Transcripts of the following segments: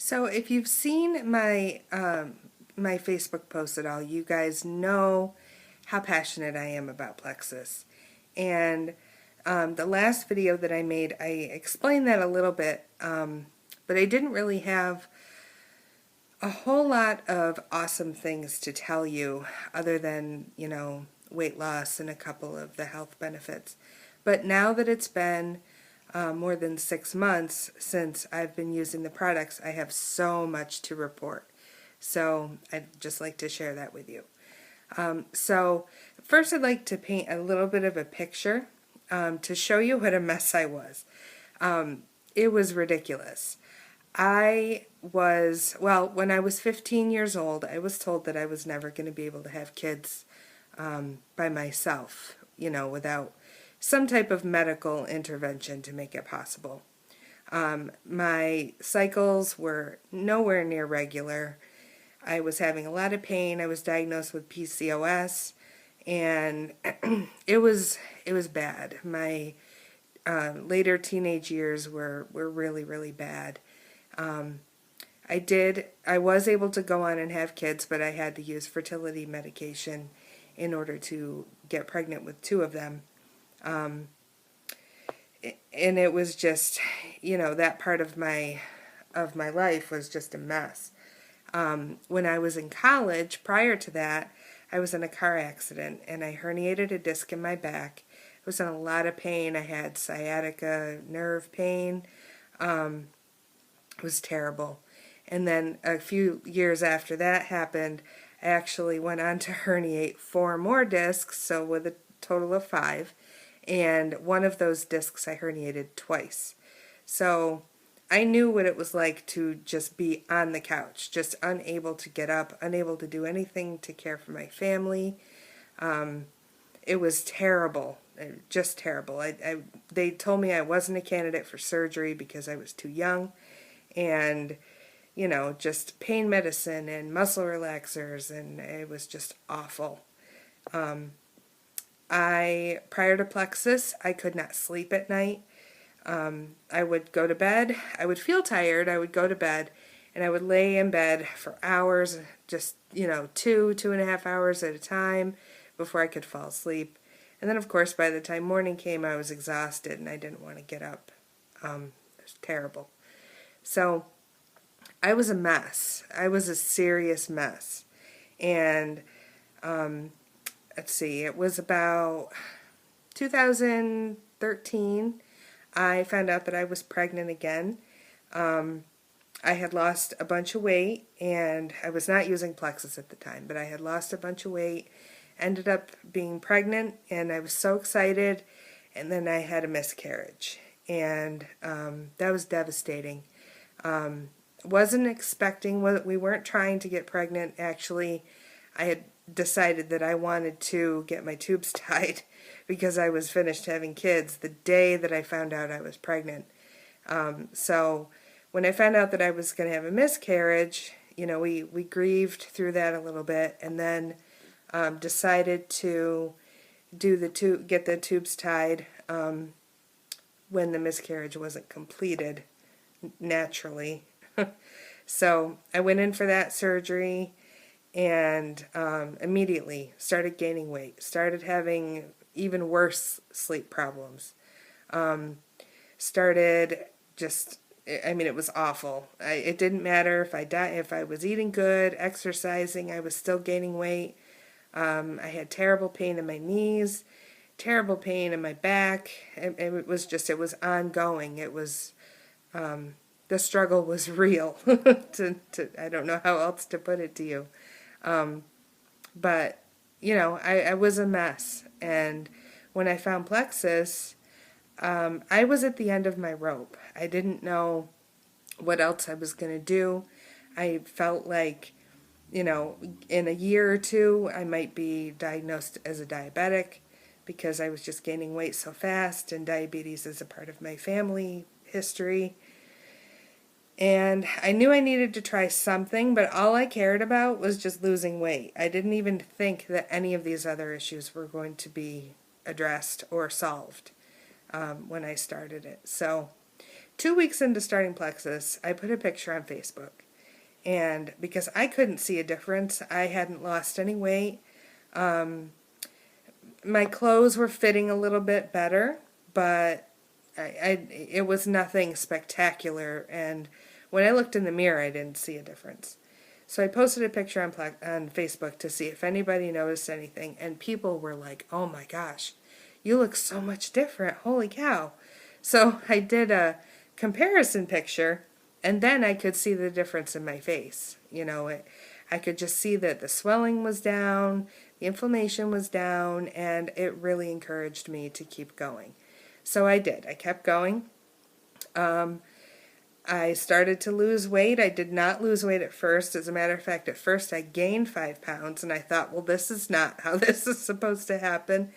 So if you've seen my Facebook post at all, you guys know how passionate I am about Plexus. And the last video that I made, I explained that a little bit, but I didn't really have a whole lot of awesome things to tell you other than, weight loss and a couple of the health benefits. But now that it's been more than 6 months since I've been using the products, I have so much to report. So I'd just like to share that with you. So first I'd like to paint a little bit of a picture to show you what a mess I was. It was ridiculous. When I was 15 years old, I was told that I was never going to be able to have kids by myself, without some type of medical intervention to make it possible. My cycles were nowhere near regular. I was having a lot of pain. I was diagnosed with PCOS, and it was bad. My later teenage years were really, really bad. I was able to go on and have kids, but I had to use fertility medication in order to get pregnant with 2 of them. And it was just, that part of my life was just a mess. When I was in college, prior to that, I was in a car accident and I herniated a disc in my back. I was in a lot of pain. I had sciatica nerve pain. It was terrible. And then a few years after that happened, I actually went on to herniate 4 more discs, so with a total of 5. And one of those discs I herniated twice. So I knew what it was like to just be on the couch, just unable to get up, unable to do anything to care for my family. It was terrible, just terrible. They told me I wasn't a candidate for surgery because I was too young. And, just pain medicine and muscle relaxers, and it was just awful. Prior to Plexus, I could not sleep at night. I would go to bed, I would feel tired, I would go to bed, and I would lay in bed for hours, just, 2.5 hours at a time before I could fall asleep. And then, of course, by the time morning came, I was exhausted and I didn't want to get up. It was terrible. So I was a mess. I was a serious mess. And let's see, it was about 2013, I found out that I was pregnant again. I had lost a bunch of weight, and I was not using Plexus at the time, but I had lost a bunch of weight, ended up being pregnant, and I was so excited, and then I had a miscarriage. And that was devastating. Wasn't expecting, we weren't trying to get pregnant. Actually, I had decided that I wanted to get my tubes tied because I was finished having kids the day that I found out I was pregnant. So when I found out that I was going to have a miscarriage, we grieved through that a little bit, and then decided to get the tubes tied when the miscarriage wasn't completed naturally. So I went in for that surgery and immediately started gaining weight, started having even worse sleep problems. It was awful. It didn't matter if I was eating good, exercising, I was still gaining weight. I had terrible pain in my knees, terrible pain in my back. It was ongoing. It was, the struggle was real. I don't know how else to put it to you. But, I was a mess. And when I found Plexus, I was at the end of my rope. I didn't know what else I was going to do. I felt like, in a year or 2, I might be diagnosed as a diabetic because I was just gaining weight so fast, and diabetes is a part of my family history. And I knew I needed to try something, but all I cared about was just losing weight. I didn't even think that any of these other issues were going to be addressed or solved when I started it. So 2 weeks into starting Plexus, I put a picture on Facebook. And because I couldn't see a difference, I hadn't lost any weight. My clothes were fitting a little bit better, but it was nothing spectacular. And when I looked in the mirror, I didn't see a difference. So I posted a picture on Facebook to see if anybody noticed anything. And people were like, oh my gosh, you look so much different. Holy cow. So I did a comparison picture, and then I could see the difference in my face. I could just see that the swelling was down, the inflammation was down, and it really encouraged me to keep going. So I did. I kept going. I started to lose weight. I did not lose weight at first. As a matter of fact, at first I gained 5 pounds, and I thought, well, this is not how this is supposed to happen.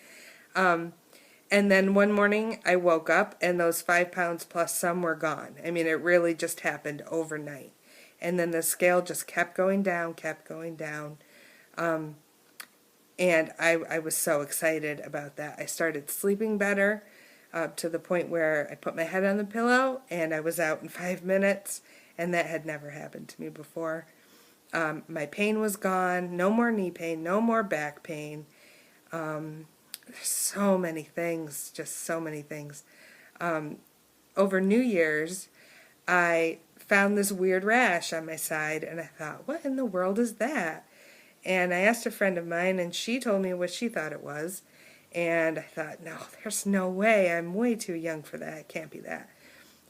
And then one morning I woke up, and those 5 pounds plus some were gone. I mean, it really just happened overnight. And then the scale just kept going down, kept going down. And I was so excited about that. I started sleeping better. To the point where I put my head on the pillow and I was out in 5 minutes, and that had never happened to me before. My pain was gone, no more knee pain, no more back pain. So many things, just so many things. Over New Year's, I found this weird rash on my side, and I thought, what in the world is that? And I asked a friend of mine, and she told me what she thought it was. And I thought, no, there's no way. I'm way too young for that. It can't be that.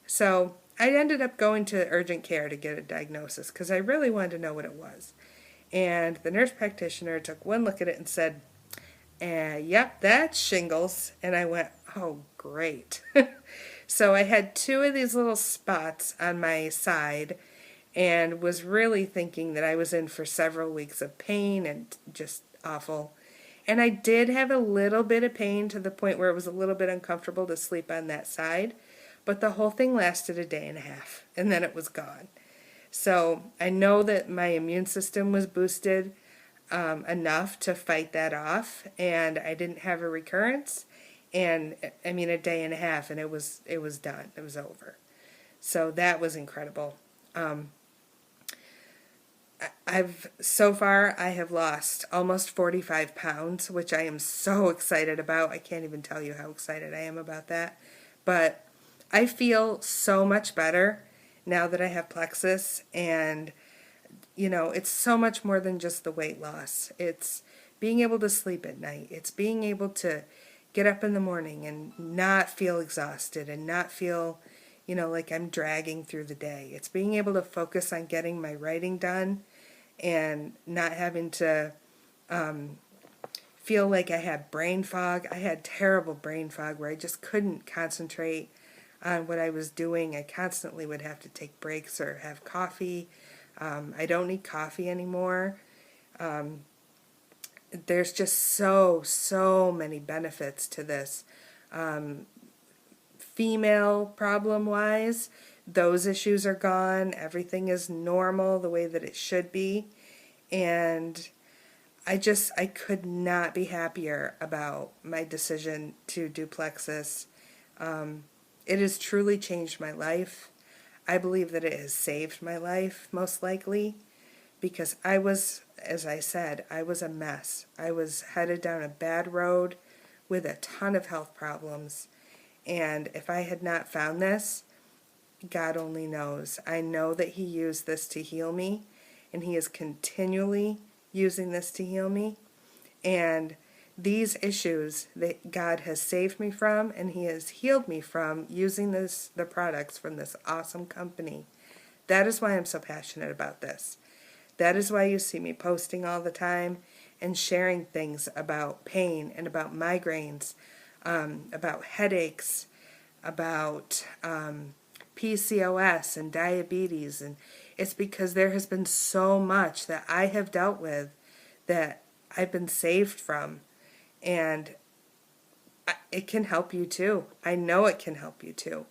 So I ended up going to urgent care to get a diagnosis because I really wanted to know what it was. And the nurse practitioner took one look at it and said, yep, that's shingles. And I went, oh, great. So I had 2 of these little spots on my side and was really thinking that I was in for several weeks of pain and just awful. And I did have a little bit of pain to the point where it was a little bit uncomfortable to sleep on that side. But the whole thing lasted a day and a half, and then it was gone. So I know that my immune system was boosted enough to fight that off, and I didn't have a recurrence. And I mean, a day and a half, and it was done. It was over. So that was incredible. So far I have lost almost 45 pounds, which I am so excited about. I can't even tell you how excited I am about that. But I feel so much better now that I have Plexus, and it's so much more than just the weight loss. It's being able to sleep at night. It's being able to get up in the morning and not feel exhausted and not feel like I'm dragging through the day. It's being able to focus on getting my writing done and not having to feel like I had brain fog. I had terrible brain fog where I just couldn't concentrate on what I was doing. I constantly would have to take breaks or have coffee. I don't need coffee anymore. There's just so many benefits to this. Female problem-wise, those issues are gone. Everything is normal the way that it should be. And I could not be happier about my decision to do Plexus. It has truly changed my life. I believe that it has saved my life, most likely, because I was, as I said, I was a mess. I was headed down a bad road with a ton of health problems. And if I had not found this, God only knows. I know that He used this to heal me, and He is continually using this to heal me. And these issues that God has saved me from, and He has healed me from using the products from this awesome company. That is why I'm so passionate about this. That is why you see me posting all the time and sharing things about pain and about migraines, about headaches, about PCOS and diabetes. And it's because there has been so much that I have dealt with that I've been saved from. And it can help you too. I know it can help you too.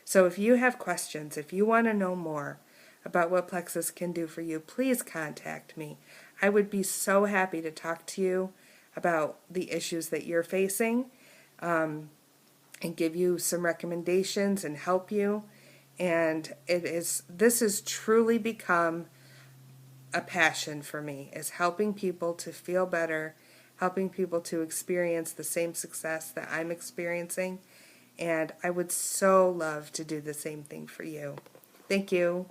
So if you have questions, if you want to know more about what Plexus can do for you, please contact me. I would be so happy to talk to you about the issues that you're facing, and give you some recommendations and help you. And this has truly become a passion for me, is helping people to feel better, helping people to experience the same success that I'm experiencing. And I would so love to do the same thing for you. Thank you.